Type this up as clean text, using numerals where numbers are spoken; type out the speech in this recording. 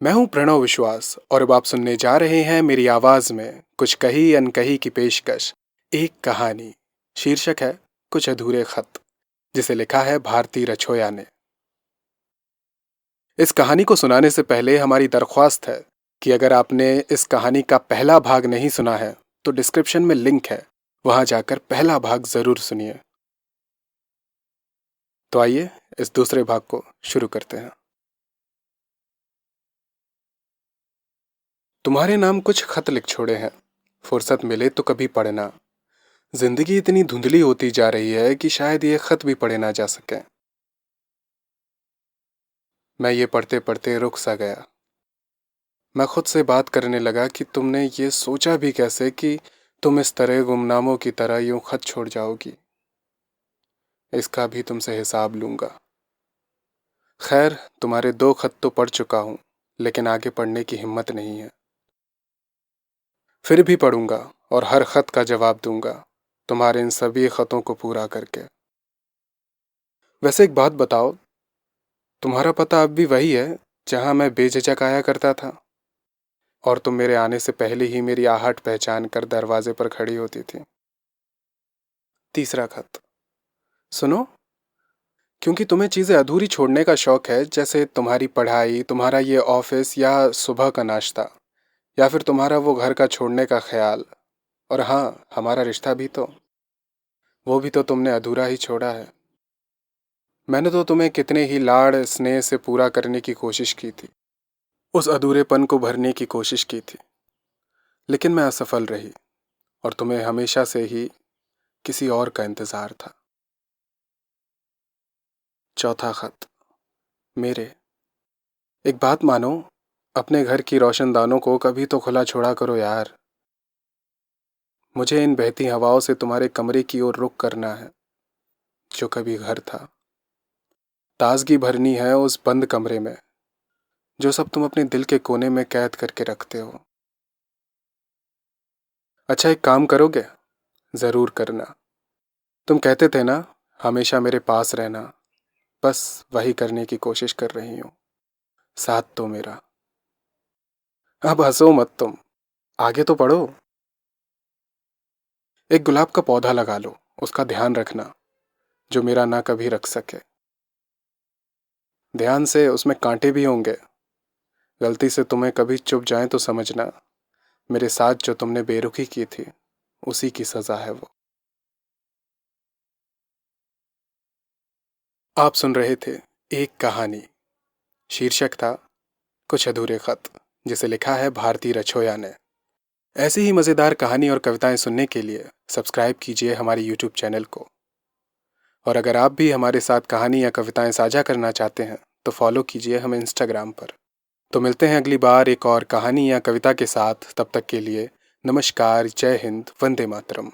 मैं हूं प्रणव विश्वास और अब आप सुनने जा रहे हैं मेरी आवाज में कुछ कही अनकही की पेशकश, एक कहानी। शीर्षक है कुछ अधूरे खत, जिसे लिखा है भारती रछोया ने। इस कहानी को सुनाने से पहले हमारी दरख्वास्त है कि अगर आपने इस कहानी का पहला भाग नहीं सुना है तो डिस्क्रिप्शन में लिंक है, वहां जाकर पहला भाग जरूर सुनिए। तो आइए इस दूसरे भाग को शुरू करते हैं। तुम्हारे नाम कुछ खत लिख छोड़े हैं, फुर्सत मिले तो कभी पढ़ना। जिंदगी इतनी धुंधली होती जा रही है कि शायद ये खत भी पढ़े ना जा सके। मैं ये पढ़ते पढ़ते रुक सा गया। मैं खुद से बात करने लगा कि तुमने ये सोचा भी कैसे कि तुम इस तरह गुमनामों की तरह यूं खत छोड़ जाओगी। इसका भी तुमसे हिसाब लूंगा। खैर, तुम्हारे 2 खत तो पढ़ चुका हूं, लेकिन आगे पढ़ने की हिम्मत नहीं है। फिर भी पढ़ूंगा और हर खत का जवाब दूंगा, तुम्हारे इन सभी खतों को पूरा करके। वैसे एक बात बताओ, तुम्हारा पता अब भी वही है जहां मैं बेझिझक आया करता था और तुम मेरे आने से पहले ही मेरी आहट पहचान कर दरवाजे पर खड़ी होती थी। तीसरा खत। सुनो, क्योंकि तुम्हें चीज़ें अधूरी छोड़ने का शौक है, जैसे तुम्हारी पढ़ाई, तुम्हारा ये ऑफिस या सुबह का नाश्ता, या फिर तुम्हारा वो घर का छोड़ने का ख्याल। और हाँ, हमारा रिश्ता भी तो, वो भी तो तुमने अधूरा ही छोड़ा है। मैंने तो तुम्हें कितने ही लाड़ स्नेह से पूरा करने की कोशिश की थी, उस अधूरेपन को भरने की कोशिश की थी, लेकिन मैं असफल रही और तुम्हें हमेशा से ही किसी और का इंतज़ार था। चौथा खत। मेरे, एक बात मानो, अपने घर की रोशनदानों को कभी तो खुला छोड़ा करो यार। मुझे इन बहती हवाओं से तुम्हारे कमरे की ओर रुख करना है, जो कभी घर था। ताजगी भरनी है उस बंद कमरे में, जो सब तुम अपने दिल के कोने में कैद करके रखते हो। अच्छा, एक काम करोगे? ज़रूर करना। तुम कहते थे ना, हमेशा मेरे पास रहना। बस वही करने की कोशिश कर रही हूँ। साथ तो मेरा। अब हंसो मत तुम, आगे तो पढ़ो। एक गुलाब का पौधा लगा लो, उसका ध्यान रखना, जो मेरा ना कभी रख सके। ध्यान से, उसमें कांटे भी होंगे। गलती से तुम्हें कभी चुभ जाए तो समझना, मेरे साथ जो तुमने बेरुखी की थी, उसी की सजा है वो। आप सुन रहे थे एक कहानी। शीर्षक था कुछ अधूरे खत, जिसे लिखा है भारती रछोया ने। ऐसी ही मज़ेदार कहानी और कविताएं सुनने के लिए सब्सक्राइब कीजिए हमारे यूट्यूब चैनल को। और अगर आप भी हमारे साथ कहानी या कविताएं साझा करना चाहते हैं तो फॉलो कीजिए हमें इंस्टाग्राम पर। तो मिलते हैं अगली बार एक और कहानी या कविता के साथ। तब तक के लिए नमस्कार, जय हिंद, वंदे मातरम।